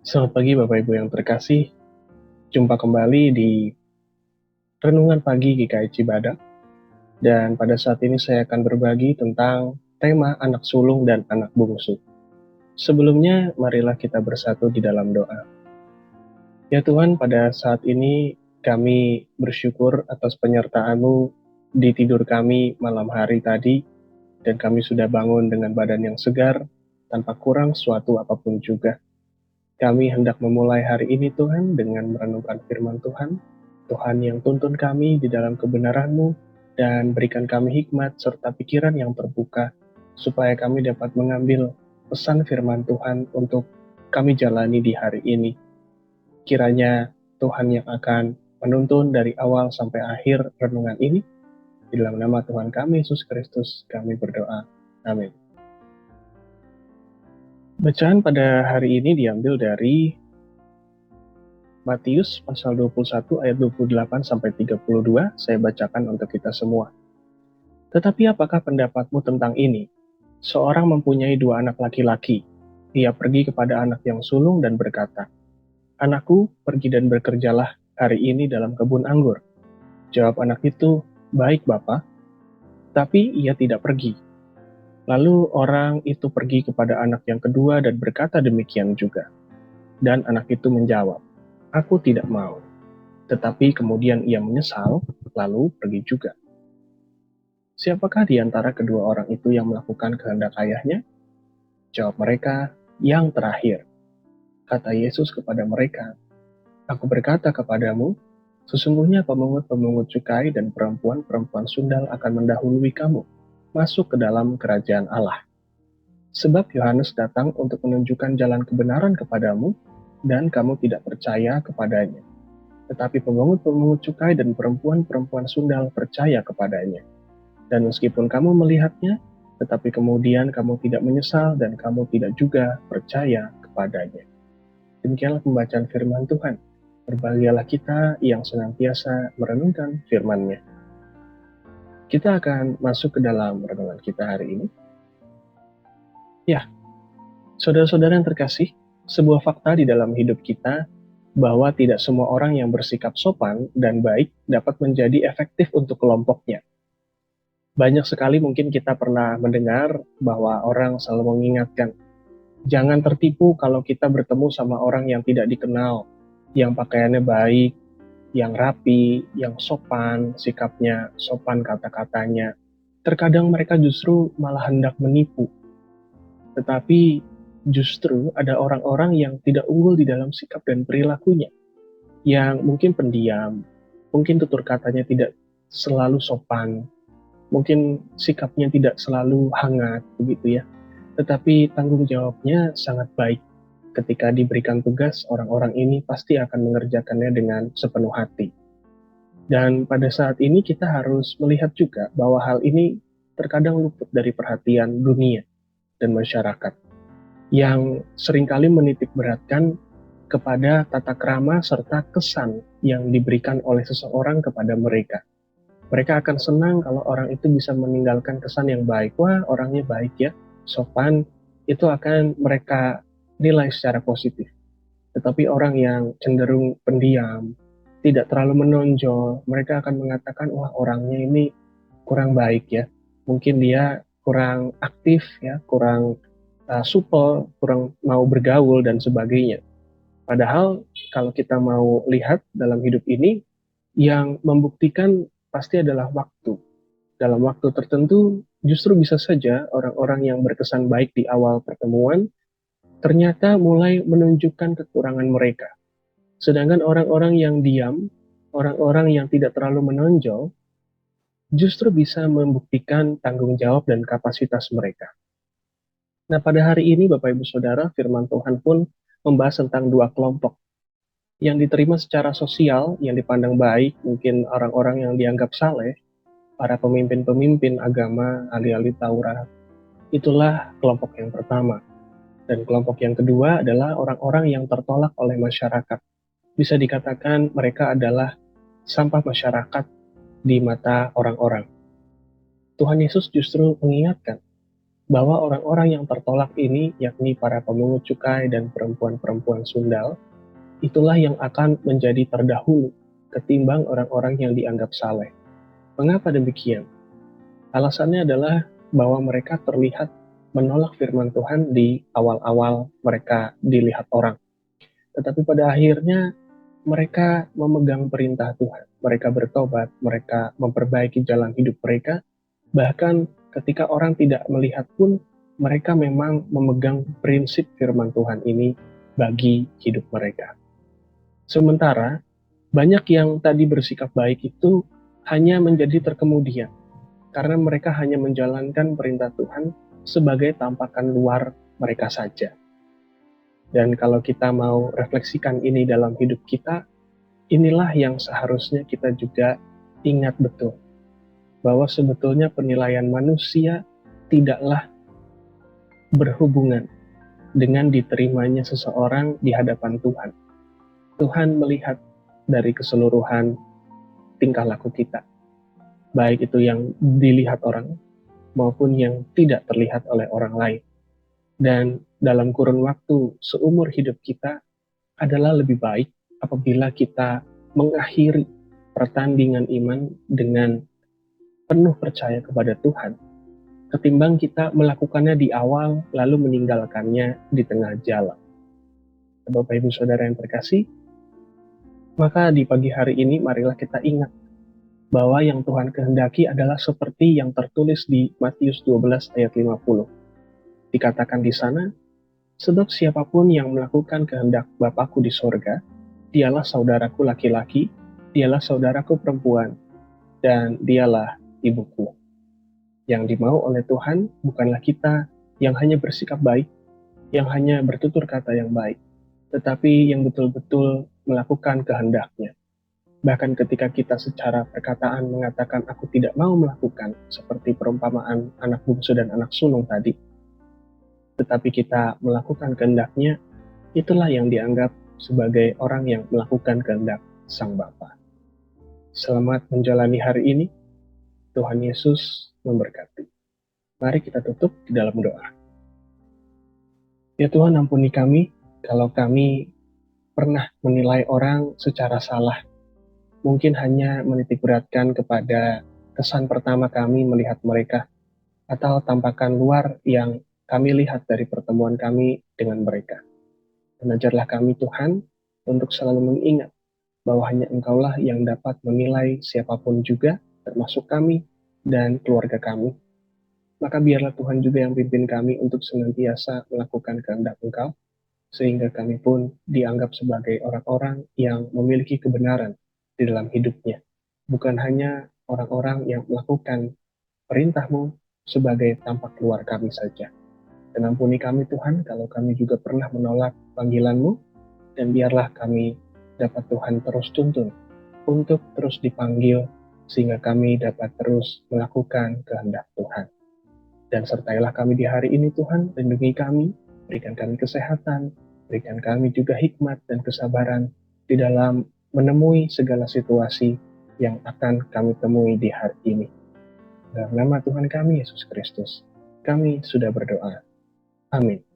Selamat pagi Bapak Ibu yang terkasih, jumpa kembali di Renungan Pagi GKI Cibadak, dan pada saat ini saya akan berbagi tentang tema anak sulung dan anak bungsu. Sebelumnya, marilah kita bersatu di dalam doa. Ya Tuhan, pada saat ini kami bersyukur atas penyertaan-Mu di tidur kami malam hari tadi, dan kami sudah bangun dengan badan yang segar, tanpa kurang suatu apapun juga. Kami hendak memulai hari ini Tuhan dengan merenungkan firman Tuhan, Tuhan yang tuntun kami di dalam kebenaran-Mu, dan berikan kami hikmat serta pikiran yang terbuka, supaya kami dapat mengambil pesan firman Tuhan untuk kami jalani di hari ini. Kiranya Tuhan yang akan menuntun dari awal sampai akhir renungan ini. Di dalam nama Tuhan kami, Yesus Kristus, kami berdoa. Amin. Bacaan pada hari ini diambil dari Matius pasal 21 ayat 28 sampai 32, saya bacakan untuk kita semua. Tetapi apakah pendapatmu tentang ini? Seorang mempunyai 2 anak laki-laki. Ia pergi kepada anak yang sulung dan berkata, "Anakku, pergi dan bekerjalah hari ini dalam kebun anggur." Jawab anak itu, "Baik, Bapa." Tapi ia tidak pergi. Lalu orang itu pergi kepada anak yang kedua dan berkata demikian juga. Dan anak itu menjawab, "Aku tidak mau." Tetapi kemudian ia menyesal, lalu pergi juga. Siapakah di antara kedua orang itu yang melakukan kehendak ayahnya? Jawab mereka, "Yang terakhir." Kata Yesus kepada mereka, "Aku berkata kepadamu, sesungguhnya pemungut-pemungut cukai dan perempuan-perempuan sundal akan mendahului kamu masuk ke dalam kerajaan Allah. Sebab Yohanes datang untuk menunjukkan jalan kebenaran kepadamu, dan kamu tidak percaya kepadanya. Tetapi pemungut-pemungut cukai dan perempuan-perempuan sundal percaya kepadanya. Dan meskipun kamu melihatnya, tetapi kemudian kamu tidak menyesal dan kamu tidak juga percaya kepadanya." Demikianlah pembacaan firman Tuhan. Berbahagialah kita yang senantiasa merenungkan firman-Nya. Kita akan masuk ke dalam renungan kita hari ini. Ya, saudara-saudara yang terkasih, sebuah fakta di dalam hidup kita bahwa tidak semua orang yang bersikap sopan dan baik dapat menjadi efektif untuk kelompoknya. Banyak sekali mungkin kita pernah mendengar bahwa orang selalu mengingatkan, jangan tertipu kalau kita bertemu sama orang yang tidak dikenal, yang pakaiannya baik, yang rapi, yang sopan, sikapnya sopan kata-katanya. Terkadang mereka justru malah hendak menipu. Tetapi justru ada orang-orang yang tidak unggul di dalam sikap dan perilakunya, yang mungkin pendiam, mungkin tutur katanya tidak selalu sopan, mungkin sikapnya tidak selalu hangat, begitu ya. Tetapi tanggung jawabnya sangat baik. Ketika diberikan tugas, orang-orang ini pasti akan mengerjakannya dengan sepenuh hati. Dan pada saat ini kita harus melihat juga bahwa hal ini terkadang luput dari perhatian dunia dan masyarakat, yang seringkali menitik beratkan kepada tata krama serta kesan yang diberikan oleh seseorang kepada mereka. Mereka akan senang kalau orang itu bisa meninggalkan kesan yang baik. Wah, orangnya baik ya, sopan, itu akan mereka nilai secara positif. Tetapi orang yang cenderung pendiam, tidak terlalu menonjol, mereka akan mengatakan, wah orangnya ini kurang baik ya. Mungkin dia kurang aktif ya, kurang supel, kurang mau bergaul dan sebagainya. Padahal kalau kita mau lihat dalam hidup ini, yang membuktikan pasti adalah waktu. Dalam waktu tertentu, justru bisa saja orang-orang yang berkesan baik di awal pertemuan ternyata mulai menunjukkan kekurangan mereka. Sedangkan orang-orang yang diam, orang-orang yang tidak terlalu menonjol, justru bisa membuktikan tanggung jawab dan kapasitas mereka. Nah, pada hari ini Bapak Ibu Saudara, firman Tuhan pun membahas tentang 2 kelompok yang diterima secara sosial, yang dipandang baik, mungkin orang-orang yang dianggap saleh, para pemimpin-pemimpin agama, ahli-ahli Taurat. Itulah kelompok yang pertama. Dan kelompok yang kedua adalah orang-orang yang tertolak oleh masyarakat. Bisa dikatakan mereka adalah sampah masyarakat di mata orang-orang. Tuhan Yesus justru mengingatkan bahwa orang-orang yang tertolak ini, yakni para pemungut cukai dan perempuan-perempuan sundal, itulah yang akan menjadi terdahulu ketimbang orang-orang yang dianggap saleh. Mengapa demikian? Alasannya adalah bahwa mereka terlihat menolak firman Tuhan di awal-awal mereka dilihat orang. Tetapi pada akhirnya mereka memegang perintah Tuhan. Mereka bertobat, mereka memperbaiki jalan hidup mereka. Bahkan ketika orang tidak melihat pun, mereka memang memegang prinsip firman Tuhan ini bagi hidup mereka. Sementara banyak yang tadi bersikap baik itu hanya menjadi terkemudian karena mereka hanya menjalankan perintah Tuhan sebagai tampakan luar mereka saja. Dan kalau kita mau refleksikan ini dalam hidup kita, inilah yang seharusnya kita juga ingat betul, bahwa sebetulnya penilaian manusia tidaklah berhubungan dengan diterimanya seseorang di hadapan Tuhan. Tuhan melihat dari keseluruhan tingkah laku kita, baik itu yang dilihat orang maupun yang tidak terlihat oleh orang lain. Dan dalam kurun waktu seumur hidup kita adalah lebih baik apabila kita mengakhiri pertandingan iman dengan penuh percaya kepada Tuhan, ketimbang kita melakukannya di awal lalu meninggalkannya di tengah jalan. Bapak Ibu Saudara yang terkasih, maka di pagi hari ini marilah kita ingat bahwa yang Tuhan kehendaki adalah seperti yang tertulis di Matius 12 ayat 50. Dikatakan di sana, sebab siapapun yang melakukan kehendak Bapakku di sorga, dialah saudaraku laki-laki, dialah saudaraku perempuan, dan dialah ibuku. Yang dimau oleh Tuhan bukanlah kita yang hanya bersikap baik, yang hanya bertutur kata yang baik, tetapi yang betul-betul melakukan kehendaknya. Bahkan ketika kita secara perkataan mengatakan aku tidak mau melakukan, seperti perumpamaan anak bungsu dan anak sulung tadi, tetapi kita melakukan kehendaknya, itulah yang dianggap sebagai orang yang melakukan kehendak Sang Bapa. Selamat menjalani hari ini. Tuhan Yesus memberkati. Mari kita tutup di dalam doa. Ya Tuhan, ampuni kami kalau kami pernah menilai orang secara salah. Mungkin hanya menitik beratkan kepada kesan pertama kami melihat mereka, atau tampakan luar yang kami lihat dari pertemuan kami dengan mereka. Dan ajarlah kami Tuhan untuk selalu mengingat bahwa hanya Engkaulah yang dapat menilai siapapun juga, termasuk kami dan keluarga kami. Maka biarlah Tuhan juga yang pimpin kami untuk senantiasa melakukan kehendak Engkau, sehingga kami pun dianggap sebagai orang-orang yang memiliki kebenaran di dalam hidupnya. Bukan hanya orang-orang yang melakukan perintah-Mu sebagai tampak luar kami saja. Dan ampuni kami Tuhan kalau kami juga pernah menolak panggilan-Mu, dan biarlah kami dapat Tuhan terus tuntun untuk terus dipanggil sehingga kami dapat terus melakukan kehendak Tuhan. Dan sertailah kami di hari ini Tuhan, lindungi kami, berikan kami kesehatan, berikan kami juga hikmat dan kesabaran di dalam menemui segala situasi yang akan kami temui di hari ini. Dalam nama Tuhan kami Yesus Kristus, kami sudah berdoa. Amin.